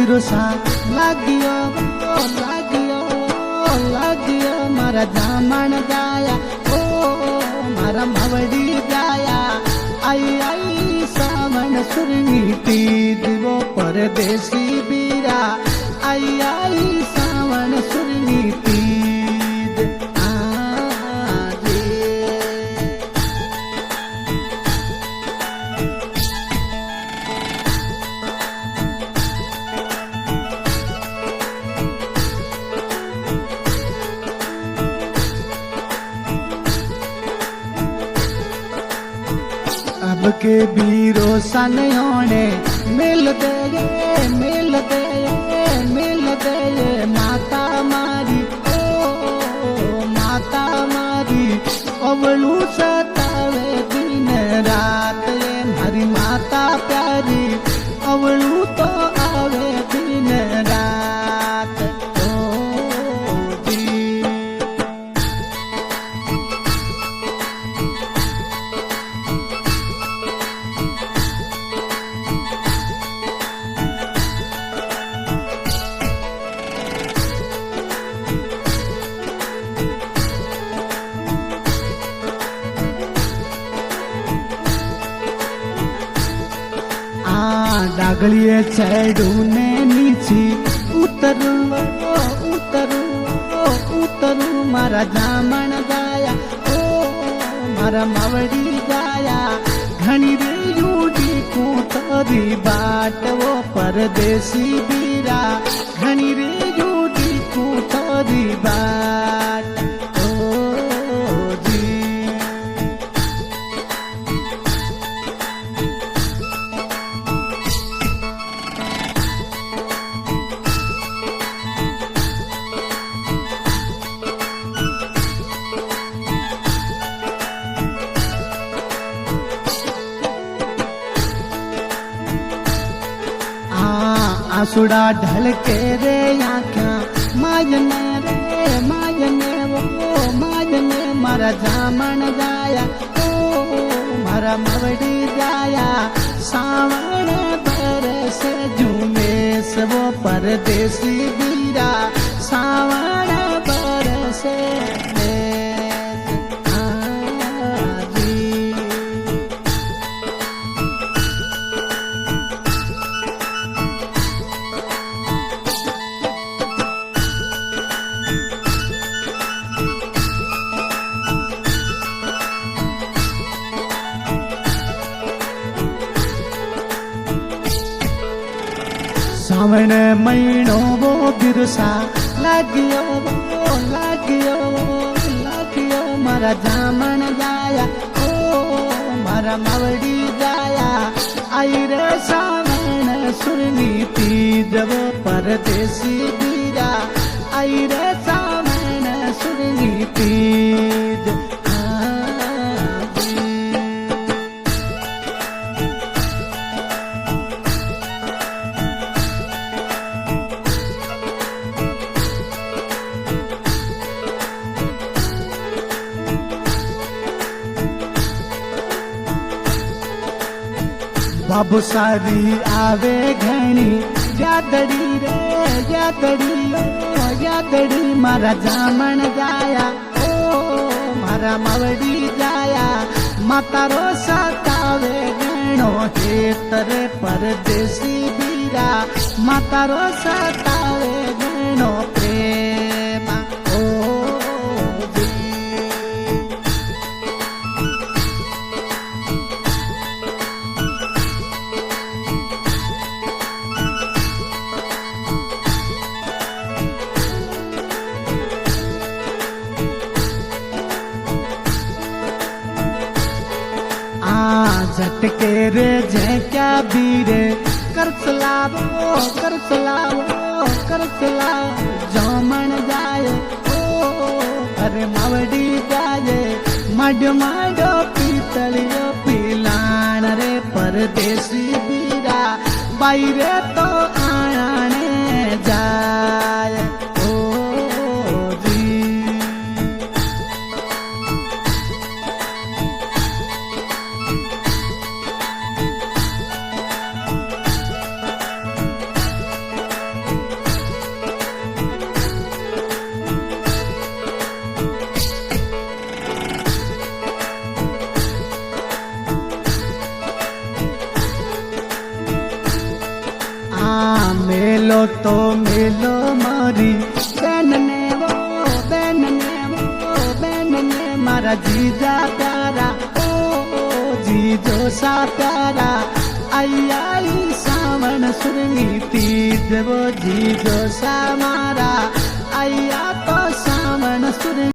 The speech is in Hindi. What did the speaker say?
बिरसा लागियो मारा जामण जाया ओ मारा मवड़ी जाया आई आई सावन सुरनी तीज वो परदेसी बीरा आई आई सावन सुरनी तीज आजे। अब के बीरो सनयोने मिल दे माता मारी ओ माता मारी अवलू सतावे दिन रात ये मारी माता प्यारी अवलू तो आवे दिन रात ओ जी। डागलिए चढ़ू ने नीची उतरू मारा जामण गाया ओ मारा मवड़ी गाया घनी रे यूडी को तरी बाट वो परदेसी बीरा घनी रे यूडी को तरी बाट ओ जी। आंसुड़ा ढल के रे आँखा मायने वो मायने मारा जामण जाया ओ मारा मवड़ी जाया सावन बरस झूमेश वो परदेसी बीरा सावन बरस सावन महीनो वो बिरसा लागियो मारा जामण जाया ओ मारा मवड़ी जाया आई रे सावन सुरनी तीज वो परदेसी बीरा आई रे सावन सुरनी तीज बाबू सारी आवे घनी यादड़ी मारा जामण जाया ओ मारा मवड़ी जाया माता रो सतावे गणो हेतर परदेसी बीरा माता रो सतावे गणो प्रेम ओ झटके रे जय क्या बीरे करसला जामण जाए ओ अरे मवड़ी जाए माडो पीतलियो पिलान रे परदेसी बीरा बाईरे तो आने जाए ओ जी। मेलो तो मेलो मारी बेन ने वो बेन ने वो बेन ने मारा जीजा प्यारा ओ जीजो सा प्यारा आई आई सावन सुरनी तीज वो जीजो सा मारा आया तो सावन सुर